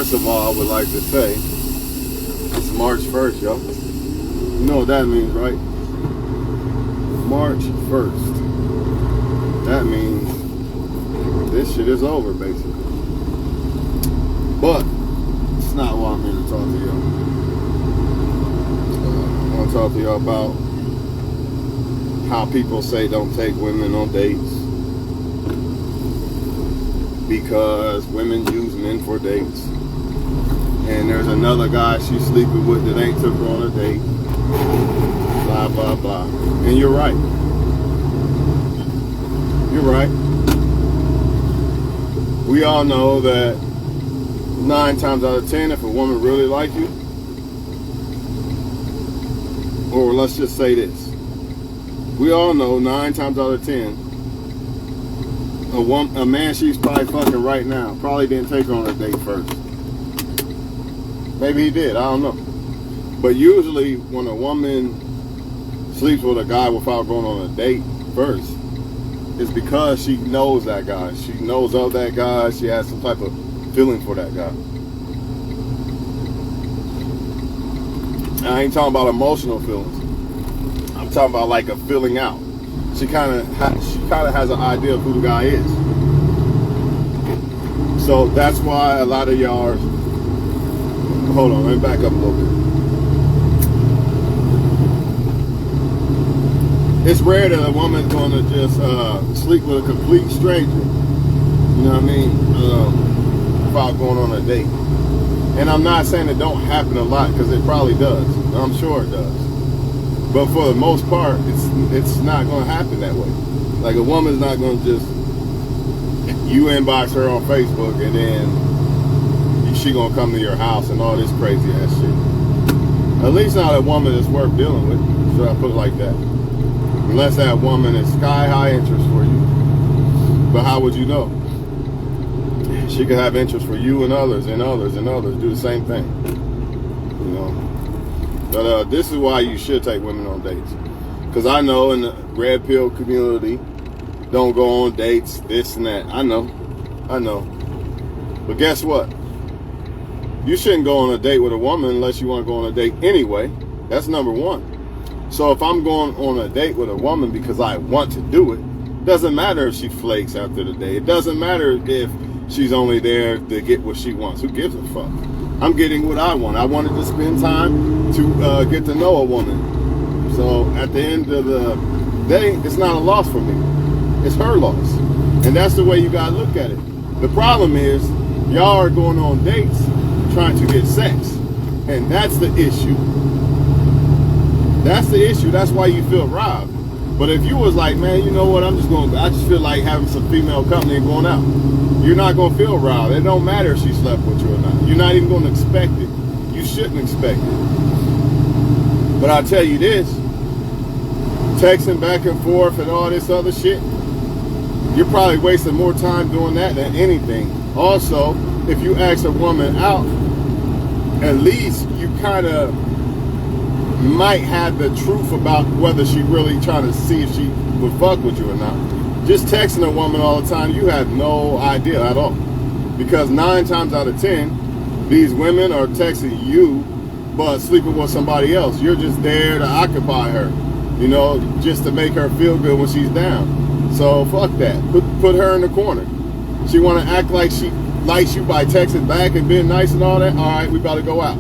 First of all, I would like to say it's March 1st, yo. You know what that means, right? March 1st. That means this shit is over, basically. But it's not what I'm here to talk to y'all. I want to talk to y'all about how people say don't take women on dates because women use men for dates. And there's another guy she's sleeping with that ain't took her on a date. Blah, blah, blah. And you're right. You're right. We all know that 9 times out of 10, if a woman really likes you, or let's just say this, we all know 9 times out of 10, a man she's probably fucking right now probably didn't take her on a date first. Maybe he did, I don't know. But usually when a woman sleeps with a guy without going on a date first, it's because she knows that guy. She knows of that guy. She has some type of feeling for that guy. And I ain't talking about emotional feelings. I'm talking about like a feeling out. She kind of has an idea of who the guy is. So that's why a lot of y'all are, hold on, let me back up a little bit. It's rare that a woman's going to just sleep with a complete stranger, you know what I mean, without going on a date. And I'm not saying it don't happen a lot, because it probably does. I'm sure it does. But for the most part, it's not going to happen that way. Like a woman's not going to just, you inbox her on Facebook and then she going to come to your house and all this crazy ass shit. At least not a woman that's worth dealing with. Should I put it like that? Unless that woman is sky high interest for you. But how would you know? She could have interest for you and others and others and others. Do the same thing. You know? But this is why you should take women on dates. Because I know in the red pill community, don't go on dates, this and that. I know. But guess what? You shouldn't go on a date with a woman unless you want to go on a date anyway. That's number one. So if I'm going on a date with a woman because I want to do it, doesn't matter if she flakes after the date. It doesn't matter if she's only there to get what she wants. Who gives a fuck? I'm getting what I want. I wanted to spend time to get to know a woman. So at the end of the day, it's not a loss for me. It's her loss. And that's the way you gotta look at it. The problem is, y'all are going on dates trying to get sex. And that's the issue. That's the issue. That's why you feel robbed. But if you was like, man, you know what, I just feel like having some female company and going out. You're not going to feel robbed. It don't matter if she slept with you or not. You're not even going to expect it. You shouldn't expect it. But I'll tell you this, texting back and forth and all this other shit, you're probably wasting more time doing that than anything. Also, if you ask a woman out, at least you kind of might have the truth about whether she really trying to see if she would fuck with you or not. Just texting a woman all the time, you have no idea at all. Because 9 times out of 10, these women are texting you, but sleeping with somebody else. You're just there to occupy her, you know, just to make her feel good when she's down. So fuck that. Put her in the corner. She want to act like she likes you by texting back and being nice and all that. All right, we about to go out.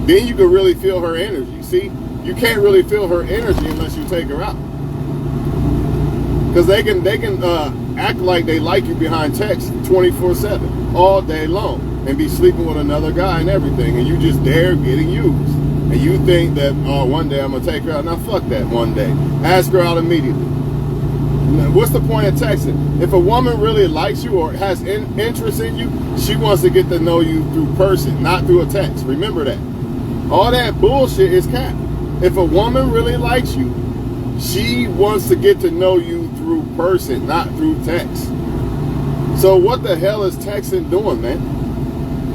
Then you can really feel her energy. See, you can't really feel her energy unless you take her out. Because they can act like they like you behind text 24/7, all day long, and be sleeping with another guy and everything, and you just there getting used. And you think that, oh, one day I'm going to take her out. Now, fuck that one day. Ask her out immediately. Now, what's the point of texting? If a woman really likes you or has interest in you, she wants to get to know you through person, not through a text. Remember that. All that bullshit is cap. If a woman really likes you, she wants to get to know you through person, not through text. So what the hell is texting doing, man?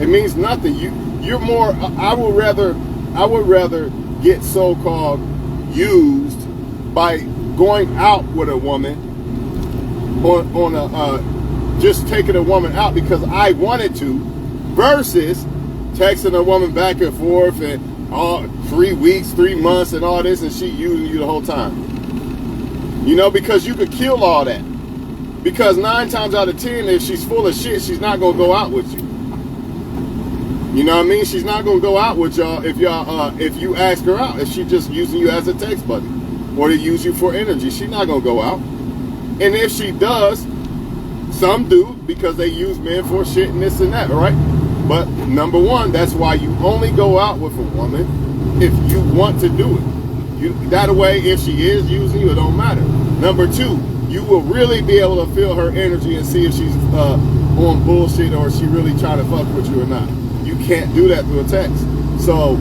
It means nothing. You're more. I would rather get so-called used by going out with a woman on a just taking a woman out because I wanted to, versus texting a woman back and forth and all 3 weeks, 3 months and all this, and she using you the whole time. You know, because you could kill all that. Because 9 times out of 10, if she's full of shit, she's not gonna go out with you. You know what I mean? She's not gonna go out with y'all if you ask her out. If she's just using you as a text buddy or to use you for energy, she's not gonna go out. And if she does, some do because they use men for shit and this and that, right? But number one, that's why you only go out with a woman if you want to do it. That way, if she is using you, it don't matter. Number two, you will really be able to feel her energy and see if she's on bullshit or she really trying to fuck with you or not. You can't do that through a text. So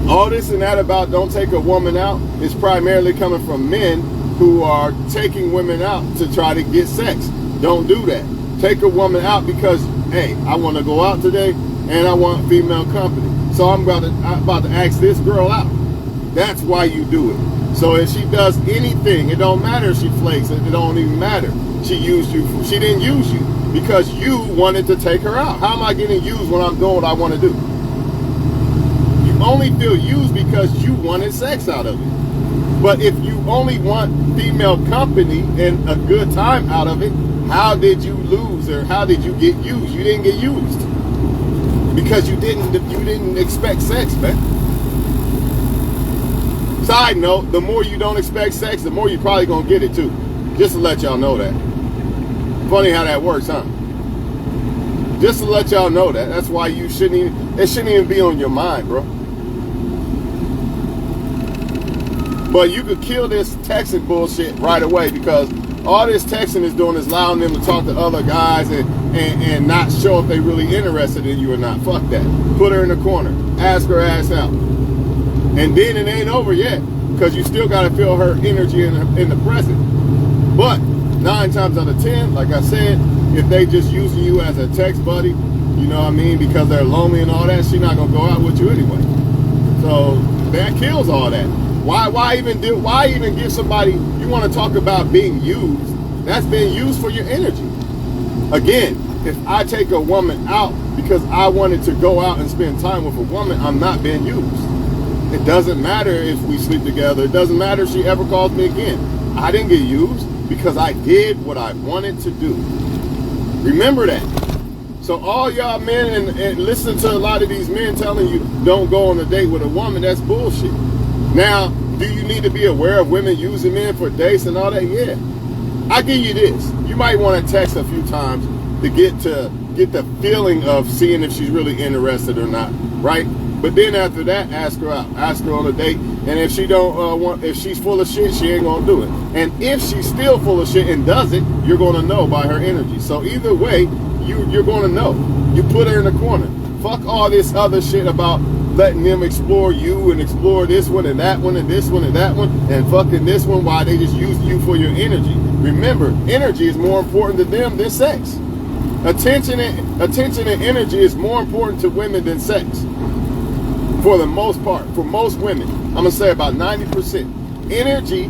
all this and that about don't take a woman out is primarily coming from men who are taking women out to try to get sex. Don't do that. Take a woman out because, hey, I want to go out today and I want female company. So I'm about to ask this girl out. That's why you do it. So if she does anything, it don't matter if she flakes. It don't even matter. She used you. She didn't use you because you wanted to take her out. How am I getting used when I'm doing what I want to do? You only feel used because you wanted sex out of it. But if you only want female company and a good time out of it, how did you lose or how did you get used? You didn't get used because you didn't expect sex, man. Side note, the more you don't expect sex, the more you're probably gonna get it too. Just to let y'all know that. Funny how that works, huh? Just to let y'all know that. That's why it shouldn't even be on your mind, bro. But you could kill this texting bullshit right away because all this texting is doing is allowing them to talk to other guys and not show if they really interested in you or not. Fuck that. Put her in the corner. Ask her ass out. And then it ain't over yet because you still got to feel her energy in the present. But 9 times out of 10, like I said, if they just using you as a text buddy, you know what I mean, because they're lonely and all that, she's not going to go out with you anyway. So that kills all that. Why even give somebody, you want to talk about being used, that's being used for your energy. Again, if I take a woman out because I wanted to go out and spend time with a woman, I'm not being used. It doesn't matter if we sleep together. It doesn't matter if she ever calls me again. I didn't get used because I did what I wanted to do. Remember that. So all y'all men and listen to a lot of these men telling you don't go on a date with a woman, that's bullshit. Now, do you need to be aware of women using men for dates and all that? Yeah. I give you this. You might want to text a few times to get the feeling of seeing if she's really interested or not, right? But then after that, ask her out. Ask her on a date. And if she if she's full of shit, she ain't gonna do it. And if she's still full of shit and does it, you're gonna know by her energy. So either way, you're gonna know. You put her in the corner. Fuck all this other shit about letting them explore you and explore this one and that one and this one and that one and fucking this one while they just use you for your energy. Remember, energy is more important to them than sex. Attention and energy is more important to women than sex. For the most part, for most women, I'm gonna say about 90%. Energy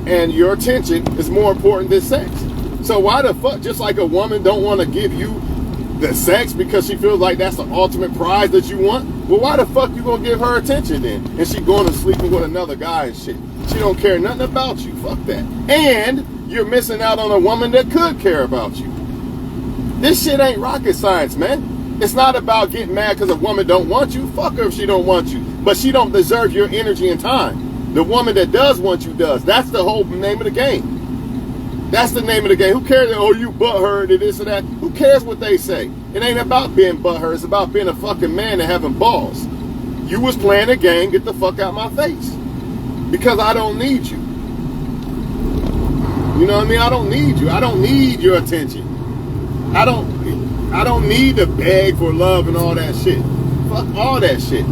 and your attention is more important than sex. So why the fuck, just like a woman don't want to give you the sex because she feels like that's the ultimate prize that you want, well, why the fuck you gonna give her attention then? And she going to sleeping with another guy and shit. She don't care nothing about you. Fuck that. And you're missing out on a woman that could care about you. This shit ain't rocket science, man. It's not about getting mad because a woman don't want you. Fuck her if she don't want you. But she don't deserve your energy and time. The woman that does want you does. That's the whole name of the game. That's the name of the game. Who cares that, oh, you butthurt and this and that? Who cares what they say? It ain't about being butthurt. It's about being a fucking man and having balls. You was playing a game. Get the fuck out my face. Because I don't need you. You know what I mean? I don't need you. I don't need your attention. I don't need to beg for love and all that shit. Fuck all that shit.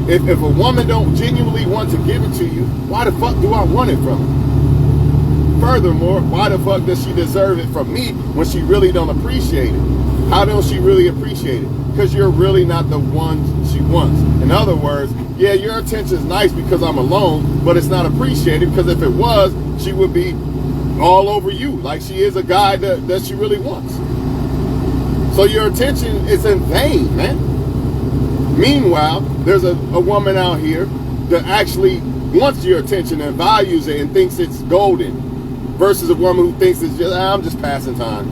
If a woman don't genuinely want to give it to you, why the fuck do I want it from her? Furthermore, why the fuck does she deserve it from me when she really don't appreciate it? How don't she really appreciate it? Because you're really not the one she wants. In other words, yeah, your attention is nice because I'm alone, but it's not appreciated because if it was, she would be all over you like she is a guy that she really wants. So your attention is in vain, man. Meanwhile, there's a woman out here that actually wants your attention and values it and thinks it's golden, versus a woman who thinks it's just, I'm just passing time.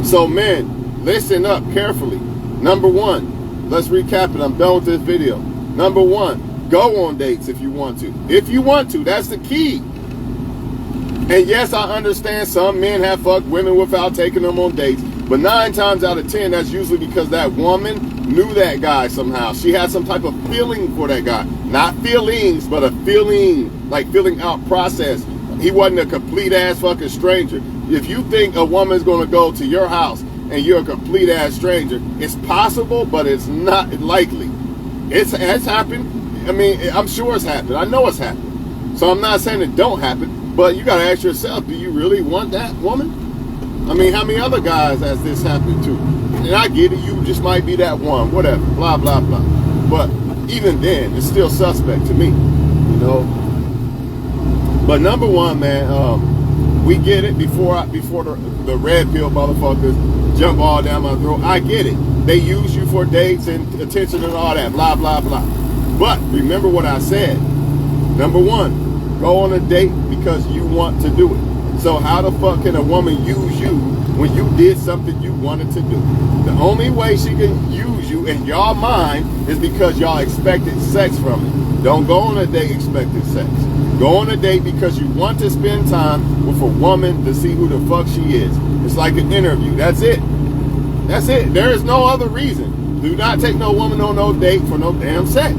So men, listen up carefully. Number one, let's recap it. I'm done with this video. Number one, go on dates if you want to. If you want to, that's the key. And yes, I understand some men have fucked women without taking them on dates. But 9 times out of 10, that's usually because that woman knew that guy somehow. She had some type of feeling for that guy. Not feelings, but a feeling, like filling out process. He wasn't a complete ass fucking stranger. If you think a woman's gonna go to your house and you're a complete ass stranger, it's possible, but it's not likely. It's happened. I mean, I'm sure it's happened. I know it's happened. So I'm not saying it don't happen, but you gotta ask yourself, do you really want that woman? I mean, how many other guys has this happened to? And I get it, you just might be that one, whatever, blah, blah, blah. But even then, it's still suspect to me, you know? But number one, man, we get it before the red pill motherfuckers jump all down my throat. I get it. They use you for dates and attention and all that, blah, blah, blah. But remember what I said. Number one, go on a date because you want to do it. So how the fuck can a woman use you when you did something you wanted to do? The only way she can use you in your mind is because y'all expected sex from it. Don't go on a date expecting sex. Go on a date because you want to spend time with a woman to see who the fuck she is. It's like an interview. That's it. That's it. There is no other reason. Do not take no woman on no date for no damn sex.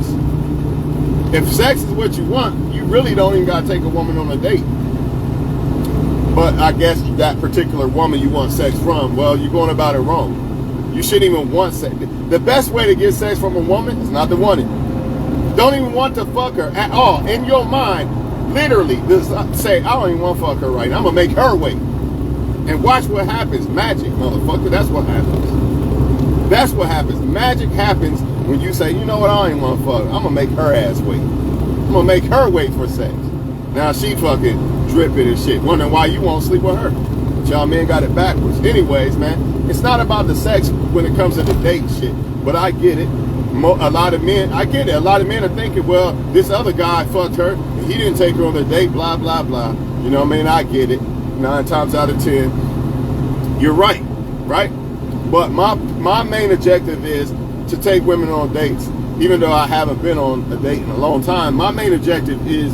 If sex is what you want, you really don't even gotta take a woman on a date. But I guess that particular woman you want sex from, well, you're going about it wrong. You shouldn't even want sex. The best way to get sex from a woman is not to want it. Don't even want to fuck her at all. In your mind, literally, just say, I don't even want to fuck her right now. I'm going to make her wait. And watch what happens. Magic, motherfucker. That's what happens. That's what happens. Magic happens when you say, you know what, I don't even want to fuck her. I'm going to make her ass wait. I'm going to make her wait for sex. Now she fucking dripping and shit, wondering why you won't sleep with her. But y'all men got it backwards. Anyways, man, it's not about the sex when it comes to the date shit. But I get it. A lot of men, I get it. A lot of men are thinking, well, this other guy fucked her, and he didn't take her on the date, blah, blah, blah. You know what I mean? I get it. 9 times out of 10, you're right, right? But my main objective is to take women on dates. Even though I haven't been on a date in a long time, my main objective is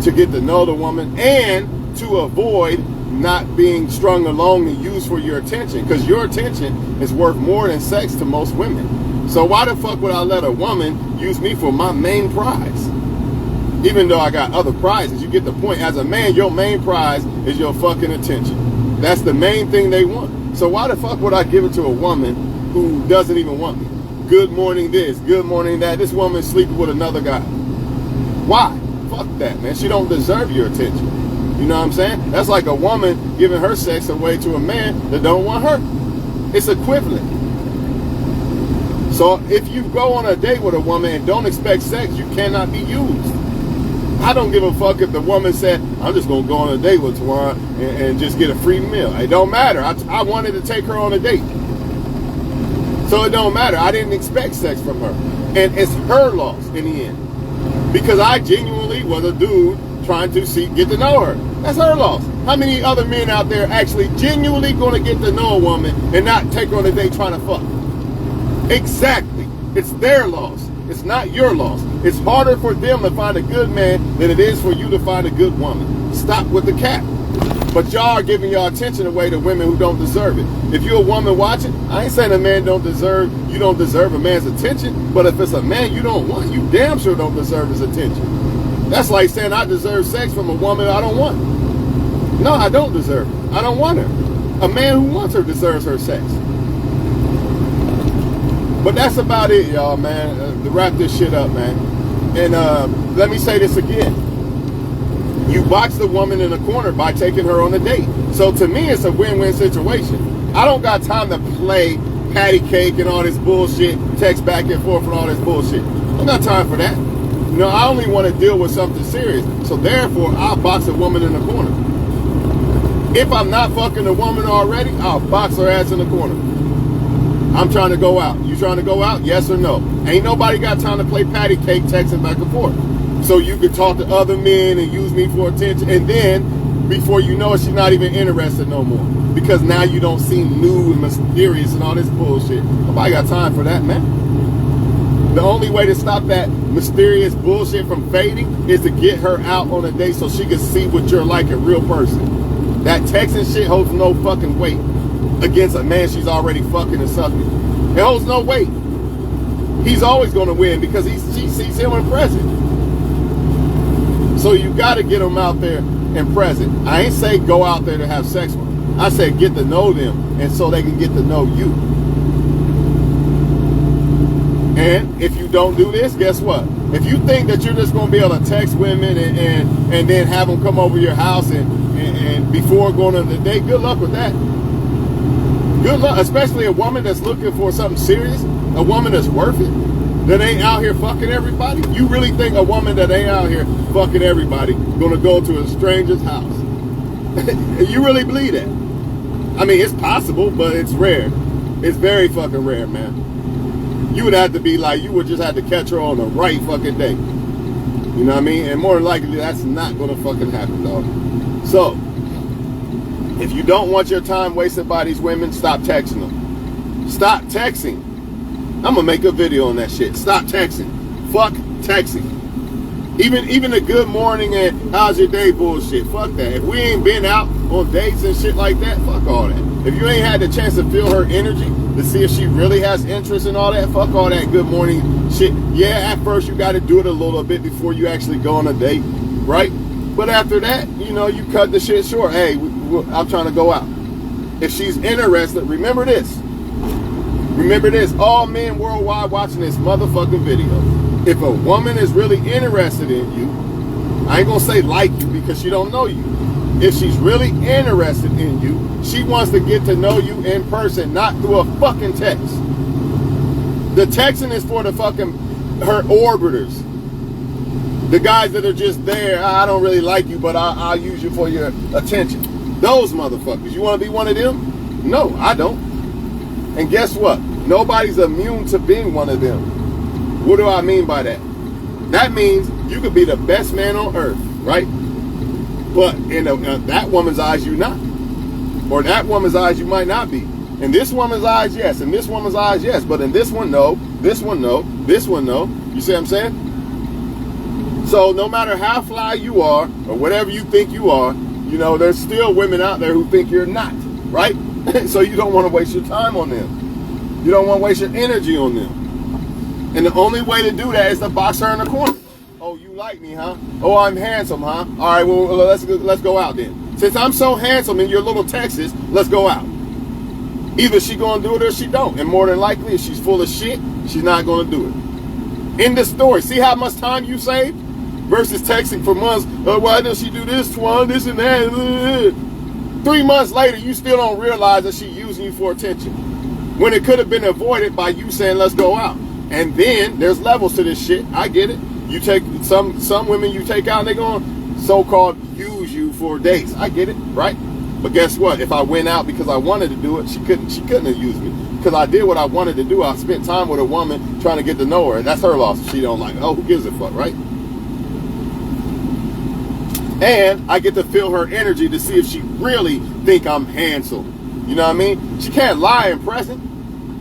to get to know the woman and to avoid not being strung along and used for your attention, because your attention is worth more than sex to most women. So why the fuck would I let a woman use me for my main prize? Even though I got other prizes, you get the point. As a man, your main prize is your fucking attention. That's the main thing they want. So why the fuck would I give it to a woman who doesn't even want me? Good morning this, good morning that. This woman's sleeping with another guy. Why? Fuck that, man. She don't deserve your attention. You know what I'm saying? That's like a woman giving her sex away to a man that don't want her. It's equivalent. So if you go on a date with a woman and don't expect sex, you cannot be used. I don't give a fuck if the woman said, I'm just going to go on a date with Tawana and just get a free meal. It don't matter. I wanted to take her on a date. So it don't matter. I didn't expect sex from her. And it's her loss in the end. Because I genuinely was a dude trying to get to know her. That's her loss. How many other men out there actually genuinely going to get to know a woman and not take her on a date trying to fuck? Exactly. It's their loss. It's not your loss. It's harder for them to find a good man than it is for you to find a good woman. Stop with the cap. But y'all are giving your attention away to women who don't deserve it. If you're a woman watching, I ain't saying a man you don't deserve a man's attention, but if it's a man you don't want, you damn sure don't deserve his attention. That's like saying I deserve sex from a woman I don't want. No, I don't deserve it. I don't want her. A man who wants her deserves her sex. But that's about it, y'all, man. To wrap this shit up, man. And let me say this again. You box the woman in a corner by taking her on a date. So to me, it's a win-win situation. I don't got time to play patty cake and all this bullshit, text back and forth and all this bullshit. I don't got time for that. You know, I only want to deal with something serious. So therefore, I'll box a woman in a corner. If I'm not fucking a woman already, I'll box her ass in the corner. I'm trying to go out. You trying to go out? Yes or no? Ain't nobody got time to play patty cake texting back and forth. So you could talk to other men and use me for attention. And then, before you know it, she's not even interested no more. Because now you don't seem new and mysterious and all this bullshit. Nobody got time for that, man. The only way to stop that mysterious bullshit from fading is to get her out on a date so she can see what you're like in real person. That texting shit holds no fucking weight against a man she's already fucking and sucking. It holds no weight. He's always going to win because she sees him in present. So you got to get them out there and present. I ain't say go out there to have sex with them. I said get to know them and so they can get to know you. And if you don't do this, guess what? If you think that you're just going to be able to text women and then have them come over your house and before going on the date, good luck with that. Good luck, especially a woman that's looking for something serious, a woman that's worth it, that ain't out here fucking everybody. You really think a woman that ain't out here fucking everybody gonna go to a stranger's house? You really believe that? I mean, it's possible, but it's rare. It's very fucking rare, man. You would have to be like, you would just have to catch her on the right fucking day. You know what I mean? And more than likely, that's not gonna fucking happen, dog. So, if you don't want your time wasted by these women, stop texting them. Stop texting. I'm gonna make a video on that shit. Stop texting. Fuck texting. Even the good morning and how's your day bullshit. Fuck that. If we ain't been out on dates and shit like that, fuck all that. If you ain't had the chance to feel her energy to see if she really has interest in all that, fuck all that good morning shit. Yeah, at first you gotta do it a little bit before you actually go on a date, right? But after that, you know, you cut the shit short. Hey, I'm trying to go out. If she's interested, remember this. Remember this. All men worldwide watching this motherfucking video. If a woman is really interested in you, I ain't gonna say like you because she don't know you. If she's really interested in you, she wants to get to know you in person, not through a fucking text. The texting is for the fucking, her orbiters. The guys that are just there, I don't really like you, but I'll use you for your attention. Those motherfuckers. You want to be one of them? No, I don't. And guess what? Nobody's immune to being one of them. What do I mean by that? That means you could be the best man on earth, right? But in that woman's eyes, you're not. Or that woman's eyes, you might not be. In this woman's eyes, yes. In this woman's eyes, yes. But in this one, no. This one, no. This one, no. You see what I'm saying? So no matter how fly you are, or whatever you think you are, you know, there's still women out there who think you're not, right? So you don't want to waste your time on them. You don't want to waste your energy on them. And the only way to do that is to box her in the corner. Oh, you like me, huh? Oh, I'm handsome, huh? All right, well, let's go out then. Since I'm so handsome in your little Texas, let's go out. Either she gonna do it or she don't. And more than likely, if she's full of shit, she's not gonna do it. End the story. See how much time you saved? Versus texting for months, oh, why does she do this, Twan, this and that? 3 months later, you still don't realize that she's using you for attention. When it could have been avoided by you saying, let's go out. And then there's levels to this shit. I get it. You take some women you take out and they're going to so-called use you for dates. I get it, right? But guess what? If I went out because I wanted to do it, she couldn't have used me. Because I did what I wanted to do. I spent time with a woman trying to get to know her. And that's her loss. If she don't like it. Oh, who gives a fuck, right? And I get to feel her energy to see if she really think I'm handsome. You know what I mean? She can't lie in present.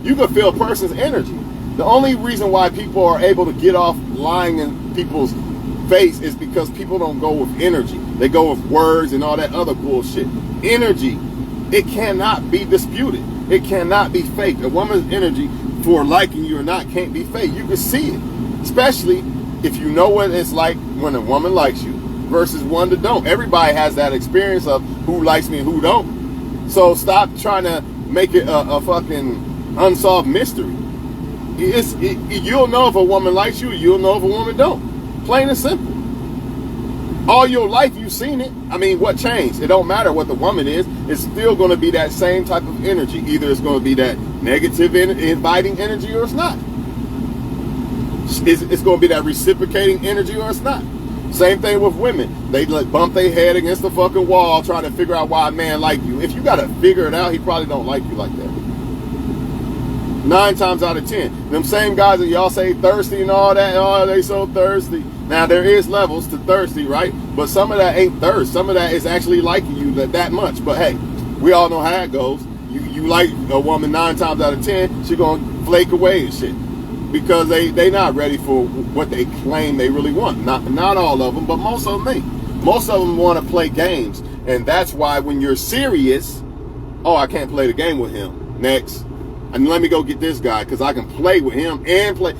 You can feel a person's energy. The only reason why people are able to get off lying in people's face is because people don't go with energy. They go with words and all that other bullshit. Energy, it cannot be disputed. It cannot be faked. A woman's energy for liking you or not can't be fake. You can see it. Especially if you know what it's like when a woman likes you versus one that don't. Everybody has that experience of who likes me and who don't. So stop trying to make it a fucking unsolved mystery. You'll know if a woman likes you, you'll know if a woman don't. Plain and simple. All your life you've seen it. I mean, what changed? It don't matter what the woman is. It's still going to be that same type of energy. Either it's going to be that negative inviting energy or it's not. It's going to be that reciprocating energy or it's not. Same thing with women. They like bump their head against the fucking wall trying to figure out why a man like you. If you got to figure it out, he probably don't like you like that. 9 times out of 10. Them same guys that y'all say thirsty and all that, oh, they so thirsty. Now, there is levels to thirsty, right? But some of that ain't thirst. Some of that is actually liking you that much. But hey, we all know how it goes. You like a woman 9 times out of 10, she gonna flake away and shit. Because they not ready for what they claim they really want. Not all of them, but most of them ain't. Most of them want to play games. And that's why when you're serious, oh, I can't play the game with him. Next. And let me go get this guy because I can play with him and play.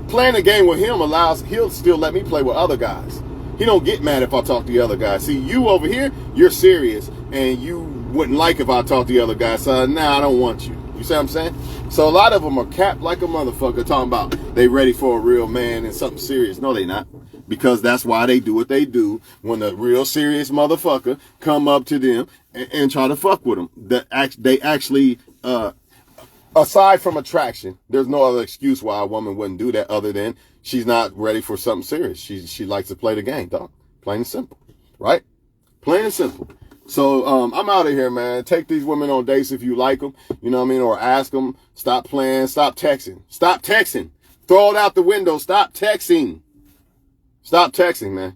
Playing a game with him he'll still let me play with other guys. He don't get mad if I talk to the other guys. See, you over here, you're serious and you wouldn't like if I talk to the other guys. So nah, I don't want you. You see what I'm saying? So a lot of them are capped like a motherfucker talking about they ready for a real man and something serious. No, they not. Because that's why they do what they do when a real serious motherfucker come up to them and try to fuck with them. They actually, aside from attraction, there's no other excuse why a woman wouldn't do that other than she's not ready for something serious. She likes to play the game, dog. Plain and simple. Right? Plain and simple. So I'm out of here, man. Take these women on dates if you like them, you know what I mean? Or ask them, stop playing, stop texting. Stop texting. Throw it out the window. Stop texting. Stop texting, man.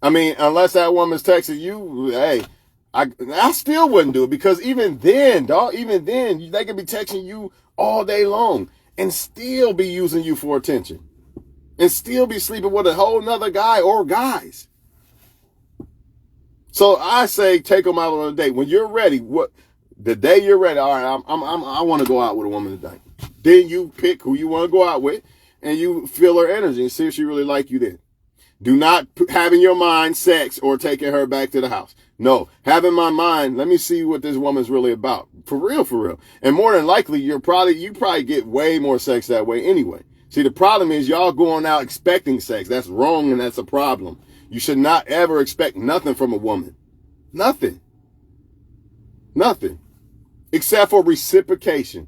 I mean, unless that woman's texting you, hey, I still wouldn't do it because even then, dog, they could be texting you all day long and still be using you for attention and still be sleeping with a whole nother guy or guys. So I say take them out on a date when you're ready. The day you're ready? All right, I want to go out with a woman today. Then you pick who you want to go out with, and you feel her energy and see if she really like you. Then do not have in your mind sex or taking her back to the house. No, have in my mind. Let me see what this woman's really about. For real, for real. And more than likely, you probably get way more sex that way anyway. See, the problem is y'all going out expecting sex. That's wrong, and that's a problem. You should not ever expect nothing from a woman. Nothing. Nothing. Except for reciprocation.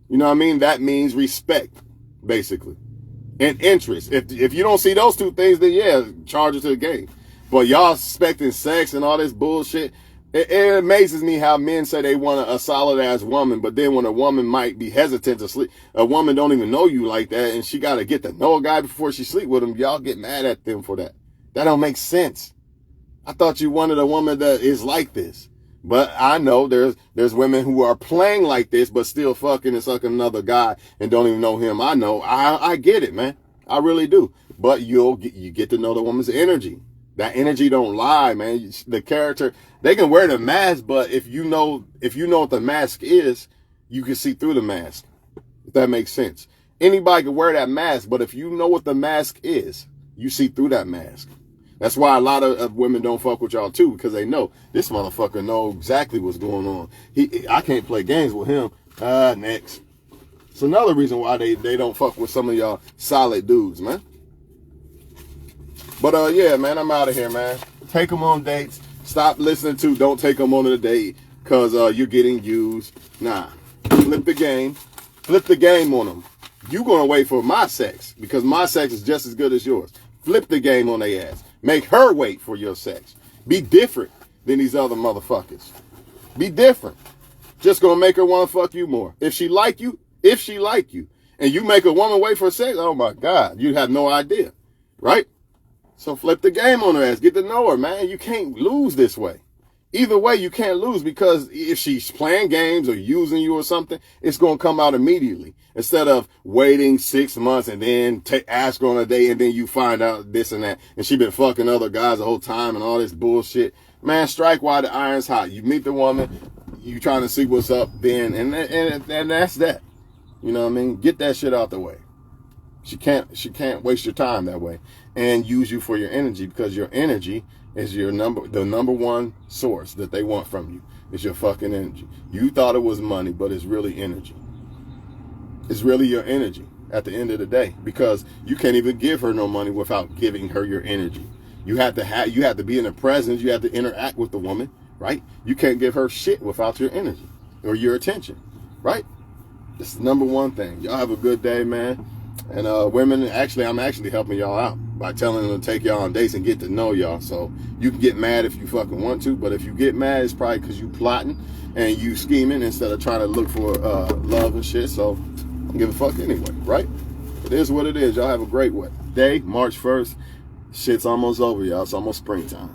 You know what I mean? That means respect, basically. And interest. If you don't see those two things, then yeah, charge it to the game. But y'all expecting sex and all this bullshit. It amazes me how men say they want a solid ass woman, but then when a woman might be hesitant to sleep, a woman don't even know you like that, and she got to get to know a guy before she sleep with him. Y'all get mad at them for that. That don't make sense. I thought you wanted a woman that is like this. But I know there's women who are playing like this, but still fucking and sucking another guy and don't even know him. I know. I get it, man. I really do. But you get to know the woman's energy. That energy don't lie, man. The character, they can wear the mask, but if you know what the mask is, you can see through the mask. If that makes sense. Anybody can wear that mask, but if you know what the mask is, you see through that mask. That's why a lot of women don't fuck with y'all too, because they know this motherfucker know exactly what's going on. I can't play games with him. Next. It's another reason why they don't fuck with some of y'all solid dudes, man. But yeah, man, I'm out of here, man. Take them on dates. Stop listening to don't take them on a date because you're getting used. Nah. Flip the game. Flip the game on them. You're going to wait for my sex because my sex is just as good as yours. Flip the game on their ass. Make her wait for your sex. Be different than these other motherfuckers. Be different. Just going to make her want to fuck you more. If she like you, and you make a woman wait for sex, oh my God, you have no idea. Right? So flip the game on her ass. Get to know her, man. You can't lose this way. Either way, you can't lose because if she's playing games or using you or something, it's going to come out immediately. Instead of waiting 6 months and then ask her on a date and then you find out this and that. And she been fucking other guys the whole time and all this bullshit. Man, strike while the iron's hot. You meet the woman, you trying to see what's up then, and that's that. You know what I mean? Get that shit out the way. She can't waste your time that way and use you for your energy because your energy is the number one source that they want from you is your fucking energy. You thought it was money, but it's really energy. It's really your energy at the end of the day because you can't even give her no money without giving her your energy. You have to be in the presence. You have to interact with the woman, right? You can't give her shit without your energy or your attention, right? It's the number one thing. Y'all have a good day, man. And women, I'm actually helping y'all out. by telling them to take y'all on dates and get to know y'all. So you can get mad if you fucking want to, but if you get mad, it's probably because you plotting and you scheming instead of trying to look for love and shit. So don't give a fuck anyway, right? It is what it is. Y'all have a great day. March 1st. Shit's almost over, y'all. It's almost springtime.